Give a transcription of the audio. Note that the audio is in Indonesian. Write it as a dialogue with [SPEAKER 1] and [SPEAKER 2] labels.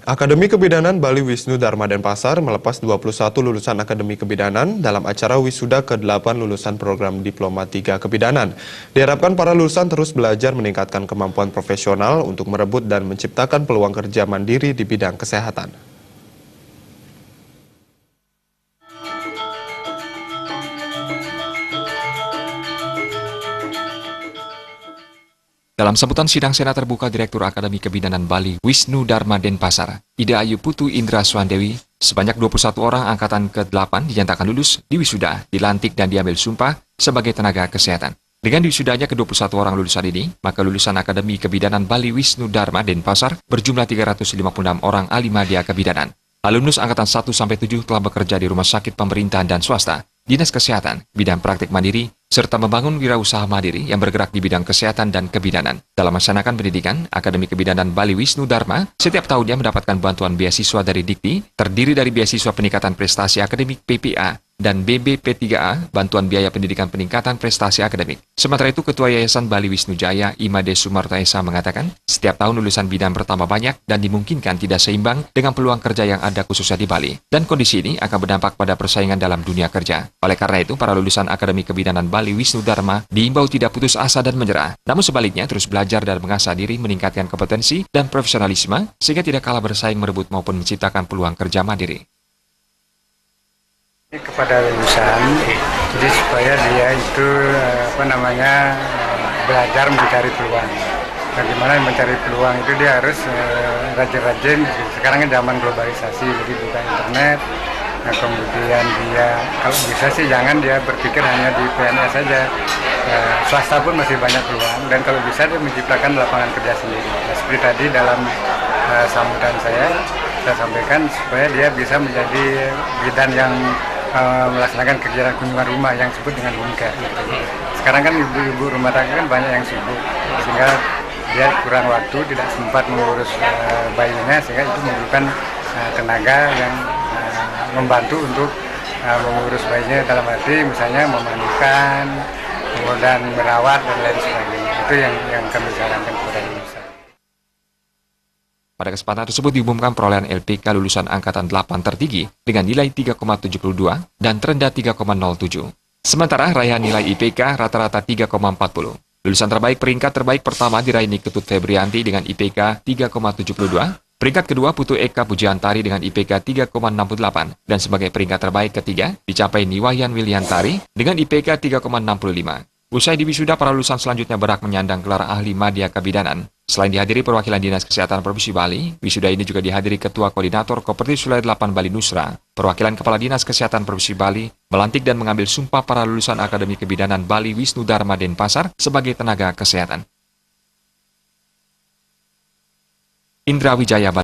[SPEAKER 1] Akademi Kebidanan Bali Wisnu Dharma Denpasar melepas 21 lulusan Akademi Kebidanan dalam acara wisuda ke-8 lulusan program Diploma 3 Kebidanan. Diharapkan para lulusan terus belajar meningkatkan kemampuan profesional untuk merebut dan menciptakan peluang kerja mandiri di bidang kesehatan.
[SPEAKER 2] Dalam sambutan sidang Senat terbuka Direktur Akademi Kebidanan Bali Wisnu Dharma Denpasar, Ida Ayu Putu Indra Swandewi, sebanyak 21 orang angkatan ke-8 dinyatakan lulus di wisuda, dilantik dan diambil sumpah sebagai tenaga kesehatan. Dengan diwisudanya ke-21 orang lulusan ini, maka lulusan Akademi Kebidanan Bali Wisnu Dharma Denpasar berjumlah 356 orang ahli media kebidanan. Alumnus angkatan 1-7 telah bekerja di rumah sakit pemerintahan dan swasta, dinas kesehatan, bidang praktik mandiri, serta membangun wirausaha mandiri yang bergerak di bidang kesehatan dan kebidanan. Dalam melaksanakan pendidikan, Akademi Kebidanan Bali Wisnu Dharma setiap tahunnya mendapatkan bantuan beasiswa dari Dikti, terdiri dari beasiswa peningkatan prestasi akademik PPA dan BBP3A, bantuan biaya pendidikan peningkatan prestasi akademik. Sementara itu, Ketua Yayasan Bali Wisnu Jaya, Imade Sumarta Esa mengatakan, setiap tahun lulusan bidang bertambah banyak dan dimungkinkan tidak seimbang dengan peluang kerja yang ada khususnya di Bali. Dan kondisi ini akan berdampak pada persaingan dalam dunia kerja. Oleh karena itu, para lulusan Akademi Kebidanan Bali Wisnu Dharma diimbau tidak putus asa dan menyerah, namun sebaliknya terus belajar dan mengasah diri meningkatkan kompetensi dan profesionalisme sehingga tidak kalah bersaing merebut maupun menciptakan peluang kerja mandiri.
[SPEAKER 3] Kepada lulusan, jadi supaya dia itu belajar mencari peluang. Bagaimana mencari peluang itu dia harus rajin-rajin. Sekarang kan zaman globalisasi, jadi buka internet. Nah, kemudian dia kalau bisa sih jangan dia berpikir hanya di PNS saja. Swasta pun masih banyak peluang dan kalau bisa dia menciptakan lapangan kerja sendiri. Nah, seperti tadi dalam sambutan saya sampaikan supaya dia bisa menjadi bidan yang melaksanakan kegiatan kunjungan rumah yang disebut dengan UNKA. Sekarang kan ibu-ibu rumah tangga kan banyak yang sibuk, sehingga dia kurang waktu, tidak sempat mengurus bayinya, sehingga itu memerlukan tenaga yang membantu untuk mengurus bayinya, dalam arti misalnya memandikan, kemudian merawat dan lain sebagainya. Itu yang kami sarankan kepada lulusan.
[SPEAKER 2] Pada kesempatan tersebut diumumkan perolehan LPK lulusan Angkatan 8 tertinggi dengan nilai 3,72 dan terendah 3,07. Sementara raihan nilai IPK rata-rata 3,40. Lulusan terbaik peringkat terbaik pertama diraih Niketut Febrianti dengan IPK 3,72. Peringkat kedua Putu Eka Pujiantari dengan IPK 3,68. Dan sebagai peringkat terbaik ketiga dicapai Niwayan Wiliantari dengan IPK 3,65. Usai diwisuda, para lulusan selanjutnya berhak menyandang gelar ahli media kebidanan. Selain dihadiri perwakilan Dinas Kesehatan Provinsi Bali, wisuda ini juga dihadiri Ketua Koordinator Kooperatif Sulawesi 8 Bali Nusra, perwakilan Kepala Dinas Kesehatan Provinsi Bali, melantik dan mengambil sumpah para lulusan Akademi Kebidanan Bali Wisnu Dharma Denpasar sebagai tenaga kesehatan. Indra Wijaya, Bali.